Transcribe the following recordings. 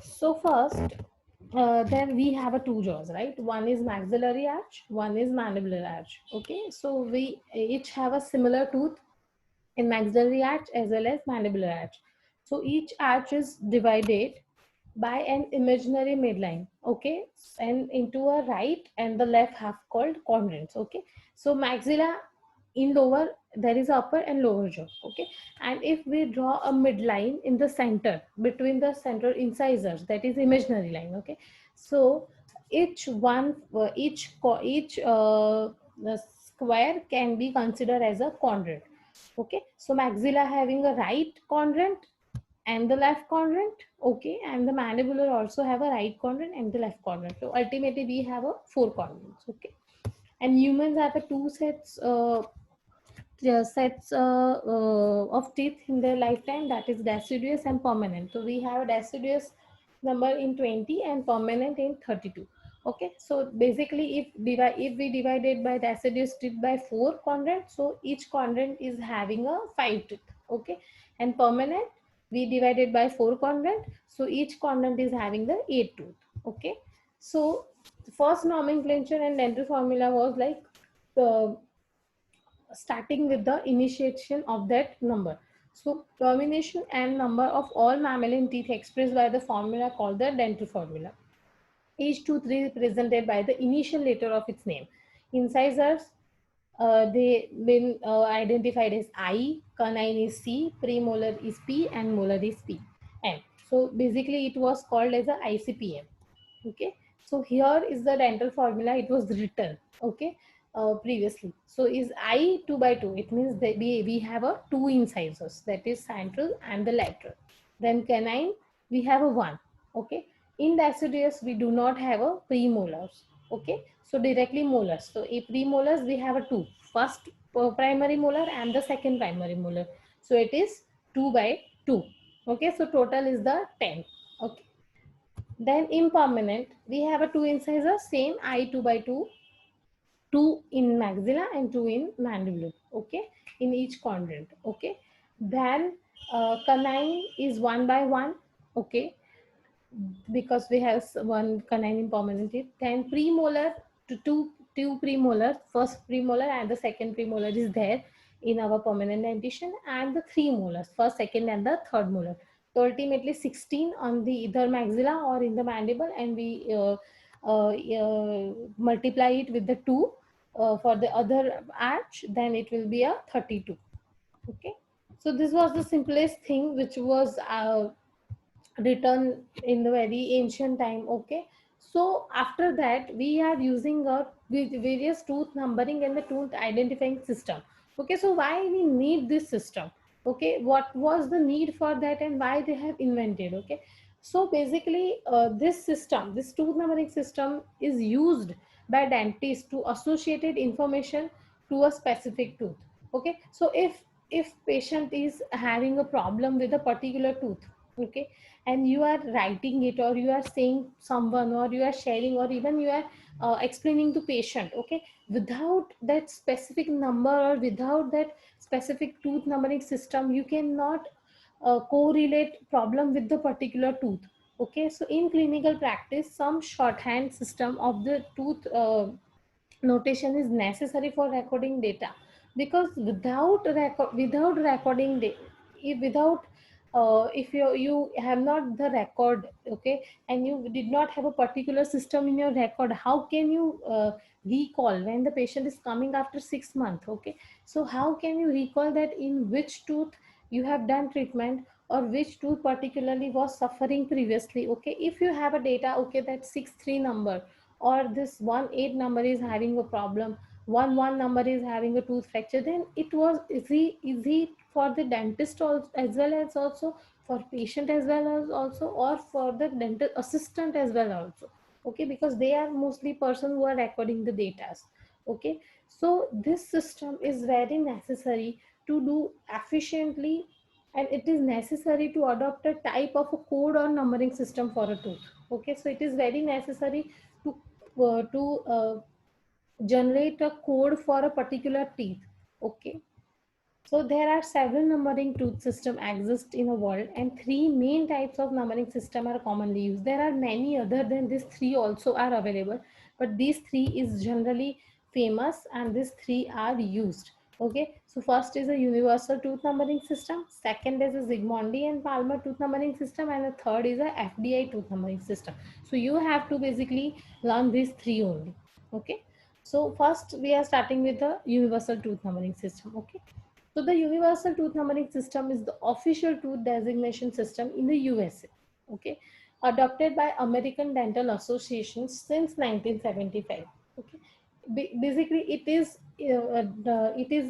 So first, then we have a two jaws, right? One is maxillary arch, one is mandibular arch. Okay, so we each have a similar tooth in maxillary arch as well as mandibular arch. So each arch is divided by an imaginary midline, okay, and into a right and the left half called quadrants. Okay, so maxilla in lower, there is upper and lower jaw. Okay, and if we draw a midline in the center between the central incisors, that is imaginary line. Okay, so each one the square can be considered as a quadrant. Okay, so maxilla having a right quadrant and the left quadrant. Okay, and the mandibular also have a right quadrant and the left quadrant. So ultimately we have a four quadrants. Okay, and humans have a two of teeth in their lifetime, that is deciduous and permanent. So we have a deciduous number in 20 and permanent in 32. Okay, so basically if we divide it by deciduous teeth by four quadrants, so each quadrant is having a five teeth. Okay, and permanent we divide it by four quadrant, so each quadrant is having the eight tooth. Okay, so the first nomenclature and dental formula was like the starting with the initiation of that number. So termination and number of all mammalian teeth expressed by the formula called the dental formula. Each tooth represented by the initial letter of its name. Incisors, they been identified as I, canine is C, premolar is P, and molar is P. M. So basically, it was called as a ICPM. Okay, so here is the dental formula. It was written. Okay, previously. So is I 2 by 2. It means that we have a two incisors, that is central and the lateral. Then canine we have a one. Okay, in deciduous we do not have a premolars. Okay, so directly molars. So a premolars we have a two. First primary molar and the second primary molar. So it is 2 by 2. Okay, so total is the 10. Okay, then impermanent, we have a two incisors, same I 2 by 2, two in maxilla and two in mandibular. Okay, in each quadrant. Okay, then canine is 1 by 1. Okay, because we have one canine impermanent teeth. Then premolar to two premolar, first premolar and the second premolar is there in our permanent dentition, and the three molars, first, second, and the third molar. So ultimately 16 on the either maxilla or in the mandible, and we multiply it with the two for the other arch, then it will be a 32. Okay, so this was the simplest thing which was written in the very ancient time. Okay, so after that we are using a various tooth numbering and the tooth identifying system. Okay, so why we need this system? Okay, what was the need for that and why they have invented? Okay, so basically this system, this tooth numbering system is used by dentists to associated information to a specific tooth. Okay, so if patient is having a problem with a particular tooth, okay, and you are writing it or you are saying someone or you are sharing or even you are explaining to patient, okay, without that specific number or without that specific tooth numbering system, you cannot correlate problem with the particular tooth. Okay, so in clinical practice some shorthand system of the tooth notation is necessary for recording data, because without recording without if you have not the record, okay, and you did not have a particular system in your record, how can you recall when the patient is coming after 6 months? Okay, so how can you recall that in which tooth you have done treatment or which tooth particularly was suffering previously? Okay, if you have a data, okay, that 6 3 number or this 1 8 number is having a problem, 1 1 number is having a tooth fracture, then it was easy for the dentist also, as well as also for patient as well as also, or for the dental assistant as well also. Okay, because they are mostly person who are recording the data. Okay, so this system is very necessary to do efficiently, and it is necessary to adopt a type of a code or numbering system for a tooth. Okay, so it is very necessary to generate a code for a particular teeth. Okay, So there are several numbering tooth system exist in the world, and three main types of numbering system are commonly used. There are many other than these three also are available, but these three is generally famous and these three are used. Okay, so first is a universal tooth numbering system, second is a Zsigmondy and Palmer tooth numbering system, and the third is a FDI tooth numbering system. So you have to basically learn these three only. Okay, so first we are starting with the universal tooth numbering system. Okay, so the universal tooth numbering system is the official tooth designation system in the USA. Okay, adopted by American Dental Association since 1975. Okay, basically it is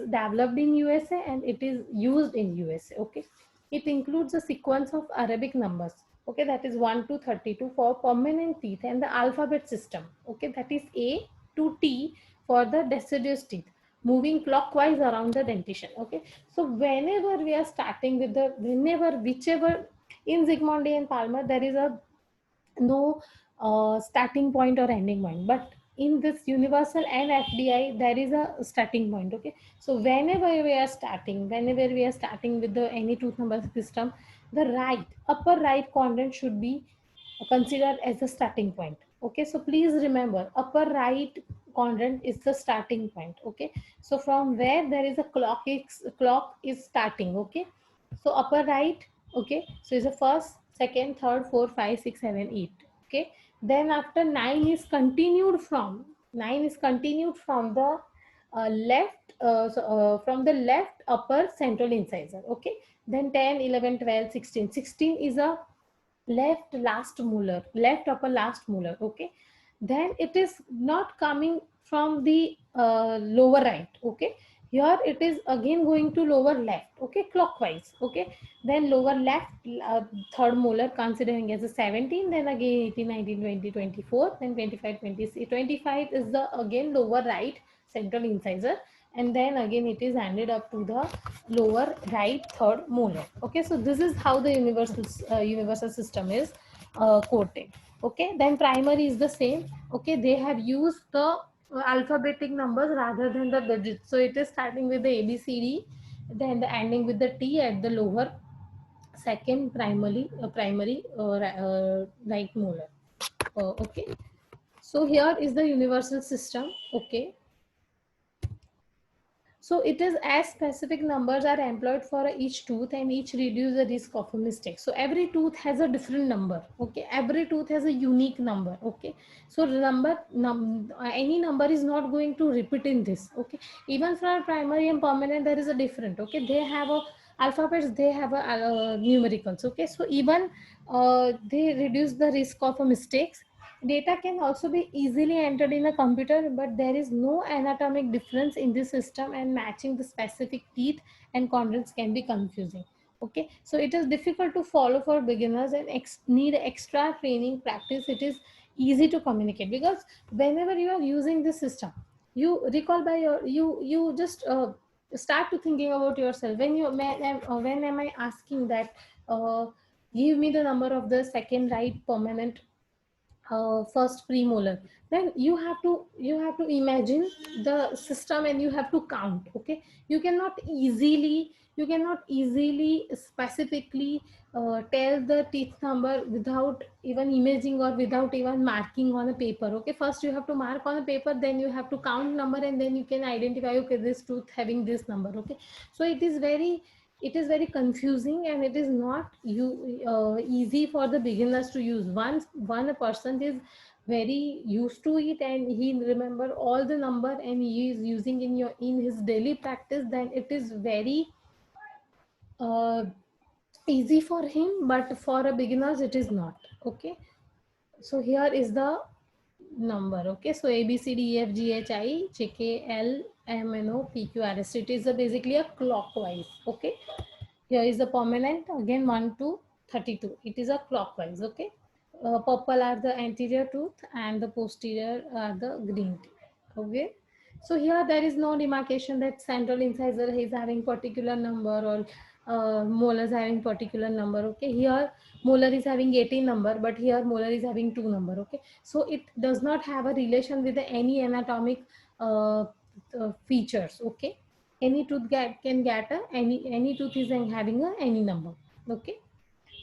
developed in USA and it is used in USA. Okay, it includes a sequence of Arabic numbers. Okay, that is 1 to 32 for permanent teeth, and the alphabet system. Okay, that is A to T for the deciduous teeth, moving clockwise around the dentition. Okay, so whenever we are starting with the whichever in Zsigmondy and Palmer there is a no starting point or ending point, but in this universal and FDI there is a starting point. Okay, so whenever we are starting with the any tooth number system, the upper right quadrant should be considered as the starting point. Okay, so please remember upper right quadrant is the starting point. Okay, so from where there is a clock is starting. Okay, so upper right. Okay, so is the first, second, third, fourth, 5, 6, 7, 8. Okay, then after 9 is continued from the from the left upper central incisor. Okay, then 10, 11, 12, 16. 16 is a left upper last molar. Okay, then it is not coming from the lower right. Okay, here it is again going to lower left. Okay, clockwise. Okay, then lower left third molar considering as a 17, then again 18, 19, 20, 24, then 25, 26. 25 is the again lower right central incisor, and then again it is handed up to the lower right third molar. Okay, so this is how the universal system is quoted. Okay, then primary is the same. Okay, they have used the alphabetic numbers rather than the digits, so it is starting with the ABCD, then the ending with the T at the lower second primary right molar. Okay, so here is the universal system. Okay, so it is as specific numbers are employed for each tooth and each reduce the risk of a mistake. So every tooth has a different number. Okay, every tooth has a unique number. Okay, so any number is not going to repeat in this. Okay, even for primary and permanent there is a different. Okay, they have a alphabets, they have a numericals. Okay, so even they reduce the risk of a mistakes. Data can also be easily entered in a computer, but there is no anatomic difference in the system, and matching the specific teeth and contents can be confusing. Okay, so it is difficult to follow for beginners and need extra training practice. It is easy to communicate because whenever you are using the system, you recall by your you just start to thinking about yourself. When am I asking that? Give me the number of the second right permanent first premolar, then you have to imagine the system and you have to count. Okay, you cannot easily specifically tell the teeth number without even imaging or without even marking on a paper. Okay, first you have to mark on a paper, then you have to count number, and then you can identify, okay, this tooth having this number. Okay, so it is very confusing and it is not easy for the beginners to use. Once one person is very used to it and he remember all the number and he is using in his daily practice, then it is very uh, easy for him, but for a beginners it is not. Okay, so here is the number. Okay, so A B C D E F G H I J K L M N O P Q R S T. It is basically a clockwise. Okay, here is the permanent again 1 to 32. It is a clockwise. Okay, purple are the anterior tooth and the posterior are the green teeth. Okay, so here there is no demarcation that central incisor is having particular number or molars having particular number. Okay, here molar is having 18 number, but here molar is having 2 number. Okay, so it does not have a relation with any anatomic features. Okay, any tooth can get any tooth is having a any number. Okay.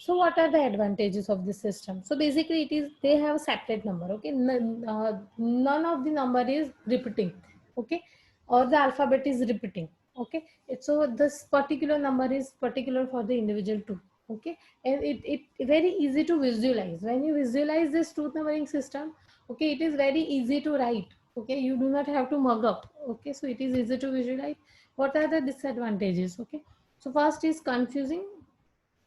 So what are the advantages of this system? So basically it is they have a separate number. Okay. None of the number is repeating. Okay. Or the alphabet is repeating. Okay. So this particular number is particular for the individual tooth. Okay. And it very easy to visualize. When you visualize this tooth numbering system, okay, it is very easy to write. Okay. You do not have to mug up. Okay. So it is easy to visualize. What are the disadvantages? Okay. So first is confusing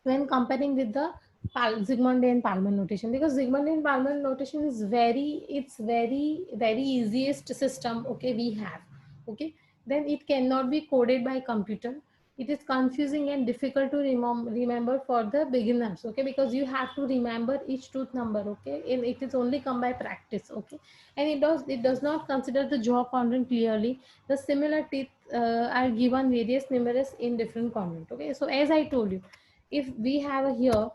when comparing with the Zigmondy and Palmer notation, because Zigmondy and Palmer notation is very easiest system. Okay, we have. Okay, then it cannot be coded by computer. It is confusing and difficult to remember for the beginners. Okay, because you have to remember each tooth number. Okay, and it is only come by practice. Okay, and it does not consider the jaw content clearly. The similar teeth are given various numerous in different content. Okay, so as I told you, if we have here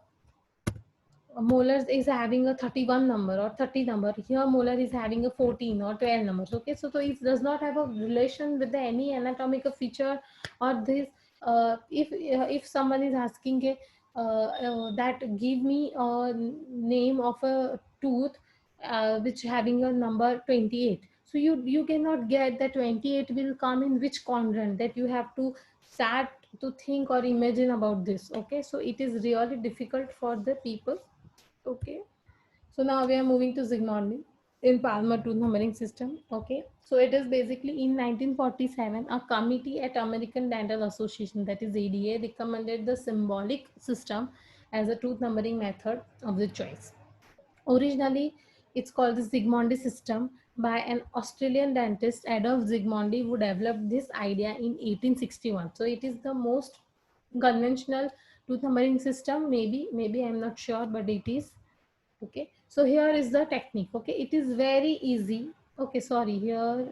molars is having a 31 number or 30 number, here molar is having a 14 or 12 numbers. Okay, so it does not have a relation with the any anatomical feature or this. If someone is asking that give me a name of a tooth which having a number 28, so you cannot get that 28 will come in which quadrant, that you have to start to think or imagine about this. Okay, so it is really difficult for the people. Okay, so now we are moving to Zigmondy in Palmer tooth numbering system. Okay, so it is basically in 1947, a committee at American Dental Association, that is ADA, recommended the symbolic system as a tooth numbering method of the choice. Originally, it's called the Zigmondy system by an Australian dentist, Adolph Zigmondy, who developed this idea in 1861. So it is the most conventional tooth numbering system. Maybe I'm not sure, but it is. Okay, so here is the technique. Okay, it is very easy. Okay, sorry, here.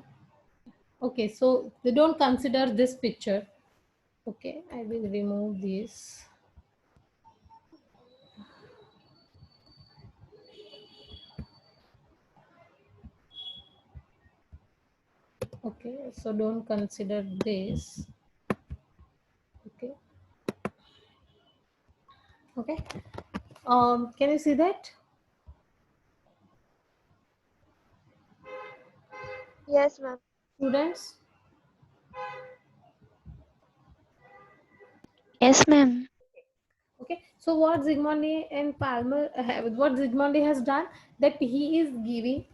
Okay, so they don't consider this picture. Okay, I will remove this. Okay, so don't consider this. Okay, okay. Can you see that, Yes, ma'am. students? Yes, ma'am. Okay, so what Zygmunt and Palmer what Zygmunt has done, that he is giving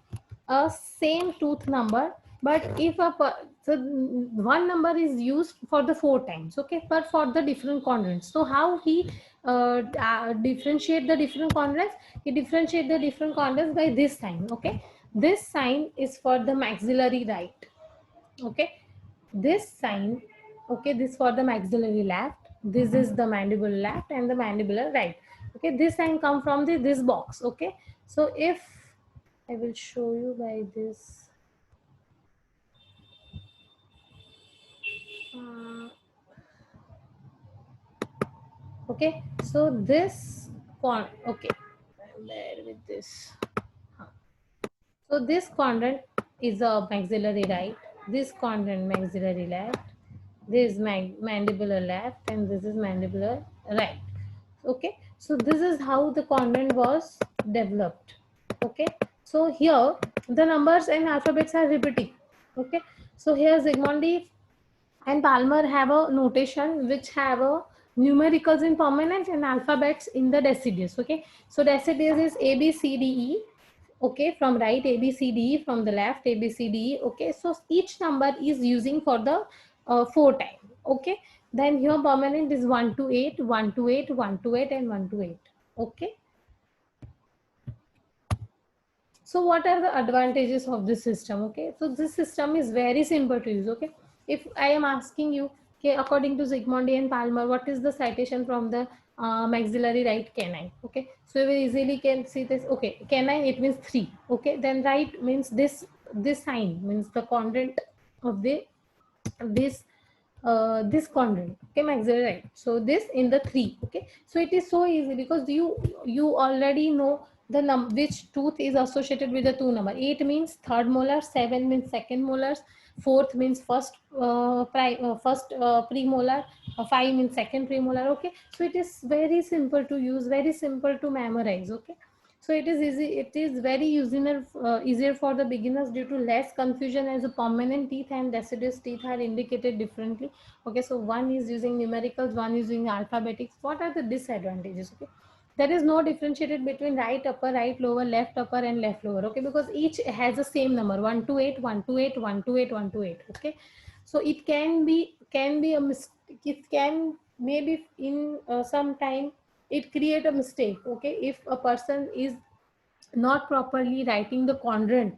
a same tooth number, but if so one number is used for the 4 times. Okay, but for the different quadrants. So how he differentiate the different quadrants? He differentiate the different quadrants by this sign. Okay, this sign is for the maxillary right. Okay, this sign, okay, this for the maxillary left, this is the mandible left and the mandibular right. Okay, this sign come from this box. Okay, so if I will show you by this okay, so this okay, I'm there with this. So this quadrant is a maxillary right, this quadrant maxillary left, this is mandibular left, and this is mandibular right. Okay, so this is how the quadrant was developed. Okay, so here the numbers and alphabets are repeating. Okay, so here Zygmunt and Palmer have a notation which have a numericals in permanent and alphabets in the deciduous. Okay, so deciduous is A B C D E. Okay, from right A B C D E, from the left A B C D E. Okay, so each number is using for the 4 times. Okay, then here permanent is 1 to 8, 1 to 8, 1 to 8, and 1 to 8. Okay, so what are the advantages of this system? Okay, so this system is very simple to use. Okay, if I am asking you, okay, according to Zygmunt and Palmer, what is the citation from the maxillary right canine? Okay, so we easily can see this. Okay, canine, it means 3. Okay, then right means this sign means the content of the this this quadrant. Okay, maxillary right, so this in the 3. Okay, so it is so easy because you already know the which tooth is associated with the 2 number. 8 means third molar, 7 means second molars, fourth means first premolar, 5 means second premolar. Okay, so it is very simple to use, very simple to memorize. Okay, so it is easy, it is very easier for the beginners due to less confusion, as the permanent teeth and deciduous teeth are indicated differently. Okay, so one is using numericals, one is using alphabetics. What are the disadvantages? Okay, there is no differentiated between right upper, right lower, left upper and left lower. Okay, because each has the same number, 1 to 8, 1 to 8, 1 to 8, 1 to 8. Okay, so it can be a mistake. It can, maybe in some time it create a mistake. Okay, if a person is not properly writing the quadrant.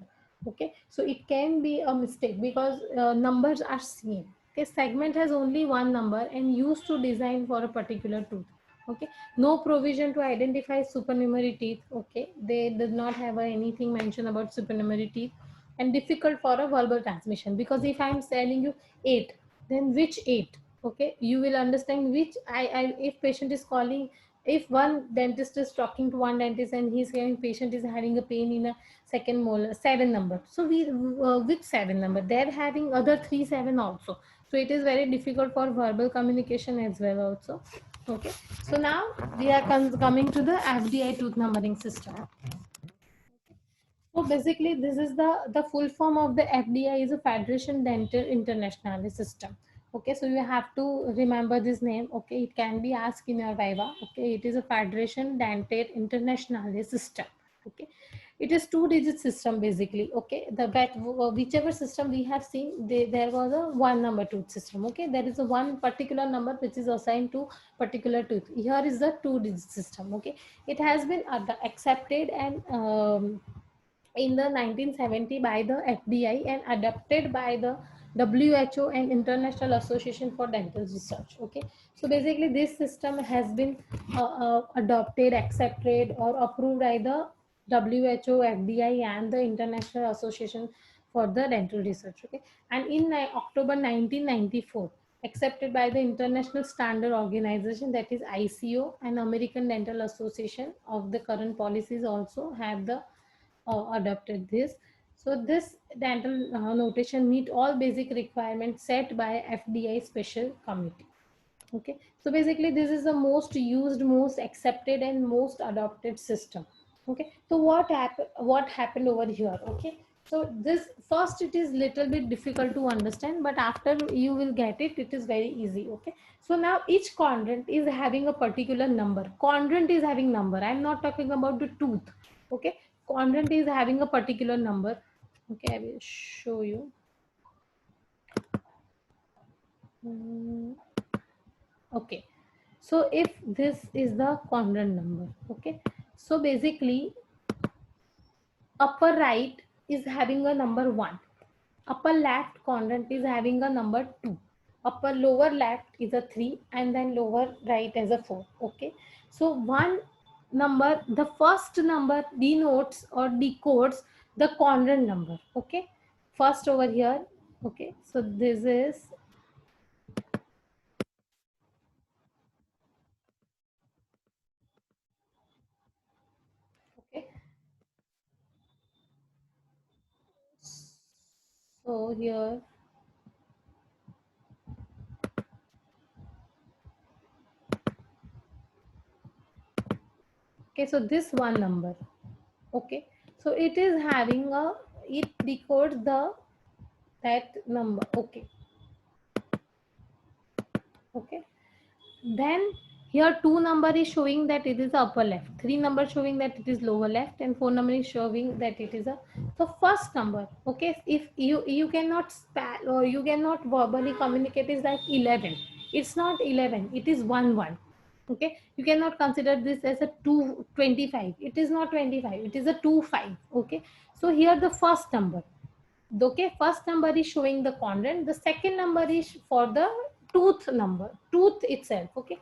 Okay, so it can be a mistake because numbers are same. Okay, segment has only one number and used to design for a particular tooth. Okay, no provision to identify supernumerary teeth. Okay, they did not have anything mentioned about supernumerary teeth. And difficult for a verbal transmission, because if I'm telling you 8, then which 8? Okay, you will understand which I if patient is calling, if one dentist is talking to one dentist and he's saying patient is having a pain in a second molar, 7 number, so we which 7 number, they're having other 3 7 also. So it is very difficult for verbal communication as well also. Okay, so now we are coming to the FDI tooth numbering system. So basically, this is the full form of the FDI is a Federation Dental Internationale system. Okay, so you have to remember this name. Okay, it can be asked in your viva. Okay, it is a Federation Dental Internationale system. Okay, it is two-digit system basically. Okay, whichever system we have seen, there was a one number tooth system. Okay, there is a one particular number which is assigned to particular tooth. Here is the two-digit system. Okay, it has been accepted and in the 1970 by the FDI and adopted by the WHO and International Association for Dental Research. Okay, so basically this system has been adopted, accepted or approved by the WHO, FDI and the International Association for the Dental Research. Okay, and in October 1994 accepted by the International Standard Organization, that is ICO, and American Dental Association of the current policies also have the adopted this. So this dental notation meet all basic requirements set by FDI special committee. Okay, so basically this is the most used, most accepted and most adopted system. Okay, so what happened over here? Okay, so this first it is little bit difficult to understand, but after you will get it, it is very easy. Okay, so now each quadrant is having a particular number. Quadrant is having number, I'm not talking about the tooth. Okay, quadrant is having a particular number. Okay, I will show you. Hmm, okay, so if this is the quadrant number. Okay, so basically upper right is having a number 1, upper left quadrant is having a number 2, upper lower left is a 3, and then lower right as a 4. Okay, so one number, the first number denotes or decodes the quadrant number. Okay, first over here. Okay, so this is, okay, so here, okay, so this one number. Okay, so it is having a, it decodes the that number. Okay, okay, then here 2 number is showing that it is upper left, 3 number showing that it is lower left, and 4 number is showing that it is a, so first number. Okay, if you cannot spell or you cannot verbally communicate, is like 11, it's not 11, it is 1 1. Okay, you cannot consider this as a 225, it is not 25, it is a 2 5. Okay, so here the first number. Okay, first number is showing the quadrant, the second number is for the tooth number, tooth itself. Okay,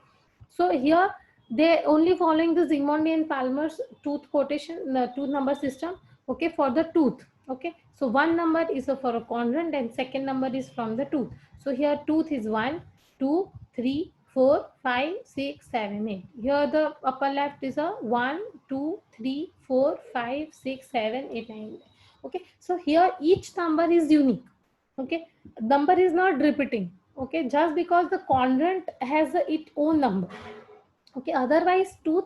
so here they only following the Zimondi and Palmer's tooth quotation, tooth number system. Okay, for the tooth. Okay, so one number is for a quadrant and second number is from the tooth. So here tooth is 1 2 3 4 5 6 7 8. Here the upper left is a 1 2 3 4 5 6 7 8 9. Okay, so here each number is unique. Okay, number is not repeating. Okay, just because the quadrant has its own number. Okay, otherwise tooth,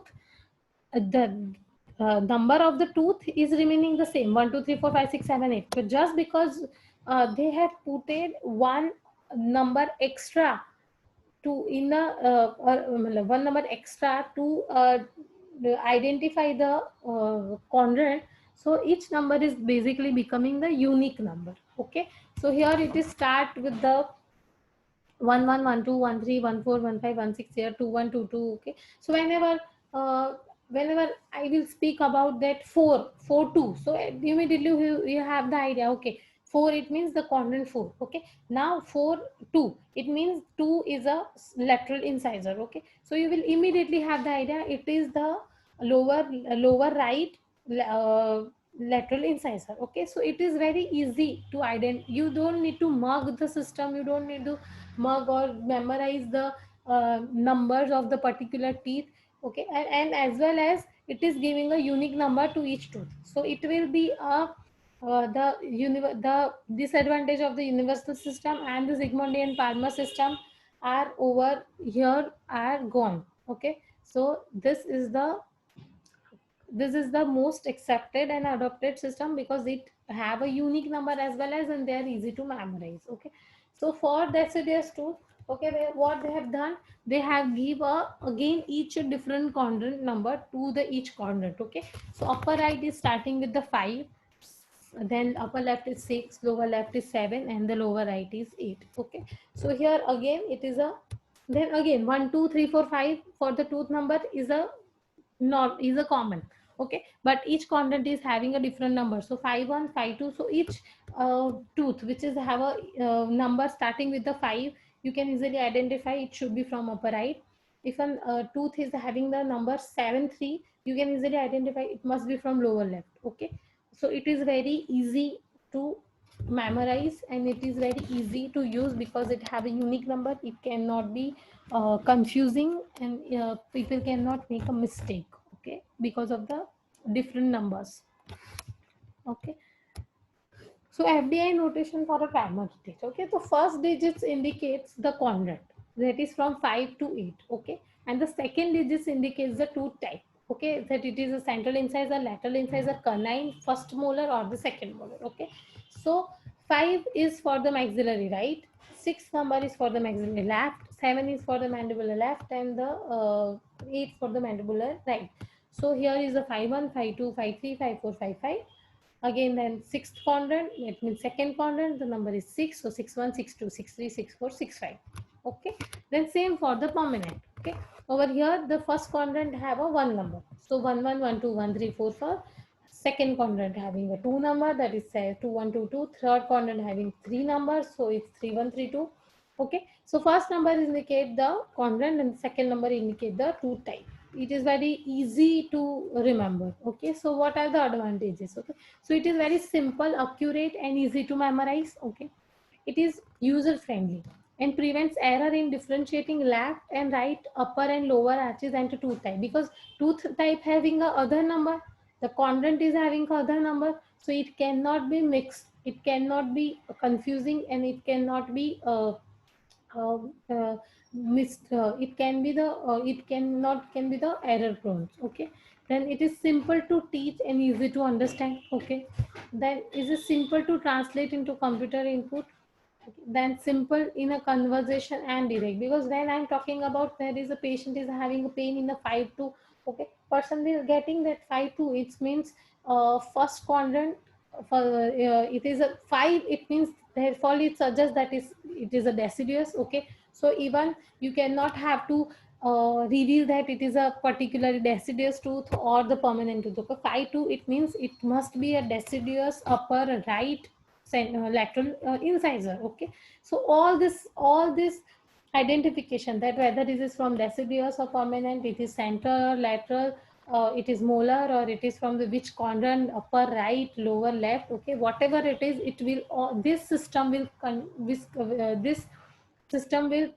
the number of the tooth is remaining the same, 1 2 3 4 5 6 7 8, but just because they have put one number extra to in a one number extra to identify the quadrant, so each number is basically becoming the unique number. Okay, so here it is start with the 11 12 13 14 15 here 2122. Okay, so whenever I will speak about that 4 4 2, so immediately you have the idea. Okay, 4, it means the quadrant 4. Okay, now 4 2, it means 2 is a lateral incisor. Okay, so you will immediately have the idea it is the lower right uh, lateral incisor. Okay, so it is very easy to identify. You don't need to mark the system, you don't need to mug or memorize the numbers of the particular teeth. Okay, and as well as it is giving a unique number to each tooth, so it will be a the disadvantage of the universal system and the Zsigmondian Palmer system are over here, are gone. Okay, so this is the most accepted and adopted system because it have a unique number as well as, and they are easy to memorize. Okay, so for deciduous tooth, okay, what they have done, they have give a again each a different quadrant number to the each quadrant. Okay, so upper right is starting with the 5, then upper left is 6, lower left is 7, and the lower right is 8. Okay, so here again it is a, then again 1 2 3 4 5 for the tooth number is a not is a common. Okay, but each quadrant is having a different number, so 5 1 5 2, so each tooth which is have a number starting with the 5, you can easily identify it should be from upper right. If a tooth is having the number 7 3, you can easily identify it must be from lower left. Okay, so it is very easy to memorize and it is very easy to use because it have a unique number, it cannot be confusing, and people cannot make a mistake. Okay, because of the different numbers. Okay, so FDI notation for a primary digit. Okay, so first digits indicates the quadrant, that is from 5 to 8. Okay, and the second digits indicates the tooth type. Okay, that it is a central incisor, lateral incisor, canine, first molar or the second molar. Okay, so 5 is for the maxillary right, 6 number is for the maxillary left, 7 is for the mandibular left, and the 8 for the mandibular right. So here is a 5 1 5 2 5 3 5 4 5 5. Again, then sixth quadrant, it means second quadrant, the number is 6. So 6 1 6 2 6 3 6 4 6 5. Okay. Then same for the permanent. Okay. Over here, the first quadrant have a 1 number. So 1 1 1 2 1 3 4 4. Second quadrant having a 2 number, that is 2 1 2 2. Third quadrant having 3 numbers. So it's 3 1 3 2. Okay. So first number indicate the quadrant and second number indicate the tooth type. It is very easy to remember. Okay, so what are the advantages? Okay, so it is very simple, accurate, and easy to memorize. Okay, it is user friendly and prevents error in differentiating left and right, upper and lower arches and tooth type, because tooth type having a other number, the quadrant is having other number, so it cannot be mixed, it cannot be confusing, and it cannot be uh, uh, missed. It can be the it cannot can be the error prone. Okay, then it is simple to teach and easy to understand. Okay, then is it simple to translate into computer input. Okay, then simple in a conversation and direct, because when I'm talking about there is a patient is having a pain in the 5 2. Okay, person will getting that 5 2, it means first quadrant for it is a 5, it means therefore it suggests that is it is a deciduous. Okay, so even you cannot have to reveal that it is a particular deciduous tooth or the permanent tooth. Okay, 5 2, it means it must be a deciduous upper right lateral incisor. Okay, so all this identification that whether it is from deciduous or permanent, it is center, lateral, it is molar, or it is from the which quadrant, upper right, lower left. Okay, whatever it is, it will this system will this system will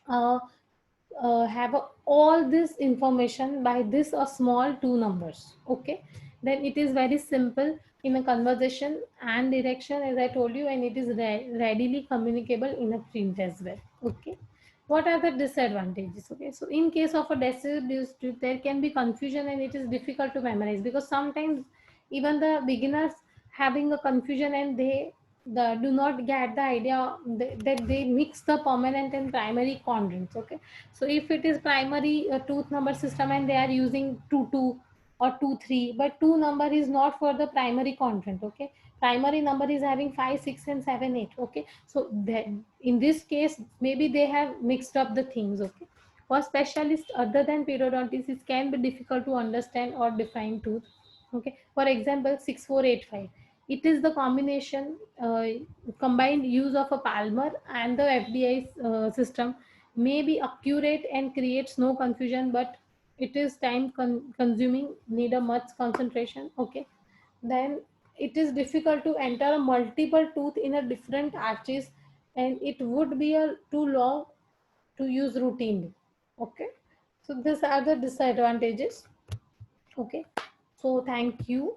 uh, have all this information by this small two numbers. Okay, then it is very simple in a conversation and direction, as I told you, and it is readily communicable in a print as well. Okay. What are the disadvantages? Okay, so in case of a deciduous tooth, there can be confusion and it is difficult to memorize, because sometimes even the beginners having a confusion, and they do not get the idea that they mix the permanent and primary contents. Okay, so if it is primary tooth number system and they are using 2 2 or 2 3, but 2 number is not for the primary content. Okay, primary number is having 5 6 and 7 8. Okay, so then in this case maybe they have mixed up the things. Okay, for specialists other than periodontist, it can be difficult to understand or define tooth. Okay, for example, 6485, it is the combined use of a Palmer and the FDI system, may be accurate and creates no confusion, but it is time consuming, need a much concentration. Okay, then it is difficult to enter a multiple tooth in a different arches, and it would be a too long to use routinely. Okay, so these are the disadvantages. Okay, so thank you.